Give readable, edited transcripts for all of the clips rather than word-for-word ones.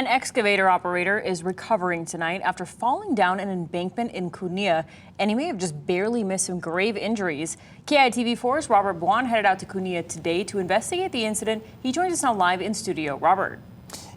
An excavator operator is recovering tonight after falling down an embankment in Kunia, and he may have just barely missed some grave injuries. KITV4's Robert Buon headed out to Kunia today to investigate the incident. He joins us now live in studio. Robert.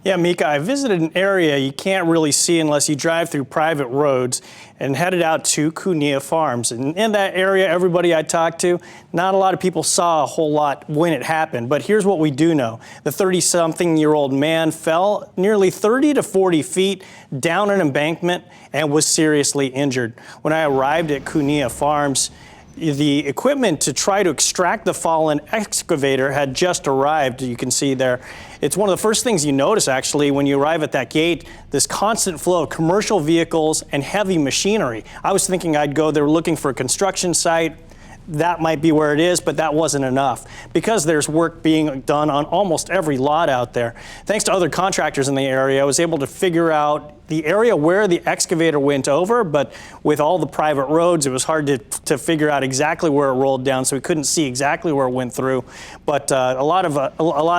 Yeah, Mika, I visited an area you can't really see unless you drive through private roads and headed out to Kunia Farms. And in that area, everybody I talked to, not a lot of people saw a whole lot when it happened. But here's what we do know. The 30-something-year-old man fell nearly 30 to 40 feet down an embankment and was seriously injured. When I arrived at Kunia Farms, the equipment to try to extract the fallen excavator had just arrived. You can see there. It's one of the first things you notice, actually, when you arrive at that gate, this constant flow of commercial vehicles and heavy machinery. I was thinking I'd go there looking for a construction site. That might be where it is, but that wasn't enough because there's work being done on almost every lot out there. Thanks to other contractors in the area, I was able to figure out the area where the excavator went over, but with all the private roads, it was hard to figure out exactly where it rolled down, so we couldn't see exactly where it went through. But a lot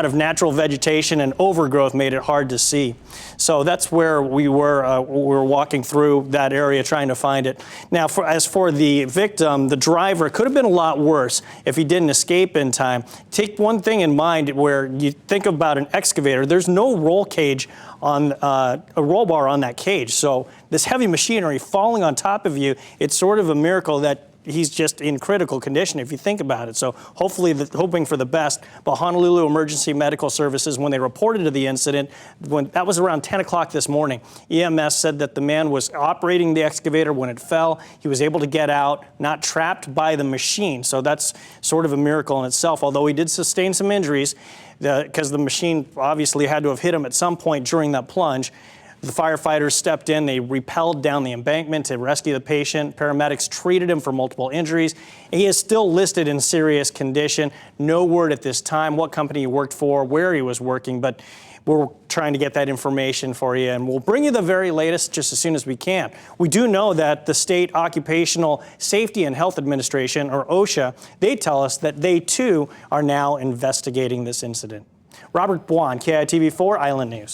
of natural vegetation and overgrowth made it hard to see. So that's where we were. We were walking through that area trying to find it. Now, as for the victim, the driver, it could have been a lot worse if he didn't escape in time. Take one thing in mind where you think about an excavator, there's no roll cage on a roll bar on that cage. So this heavy machinery falling on top of you, it's sort of a miracle that he's just in critical condition if you think about it. So hopefully, hoping for the best. But Honolulu Emergency Medical Services, when they reported to the incident, when that was around 10 o'clock this morning, EMS said that the man was operating the excavator when it fell. He was able to get out, not trapped by the machine. So that's sort of a miracle in itself, although he did sustain some injuries because the machine obviously had to have hit him at some point during that plunge. The firefighters stepped in, they rappelled down the embankment to rescue the patient. Paramedics treated him for multiple injuries. He is still listed in serious condition. No word at this time what company he worked for, where he was working, but we're trying to get that information for you, and we'll bring you the very latest just as soon as we can. We do know that the State Occupational Safety and Health Administration, or OSHA, they tell us that they too are now investigating this incident. Robert Buon, KITV4 Island News.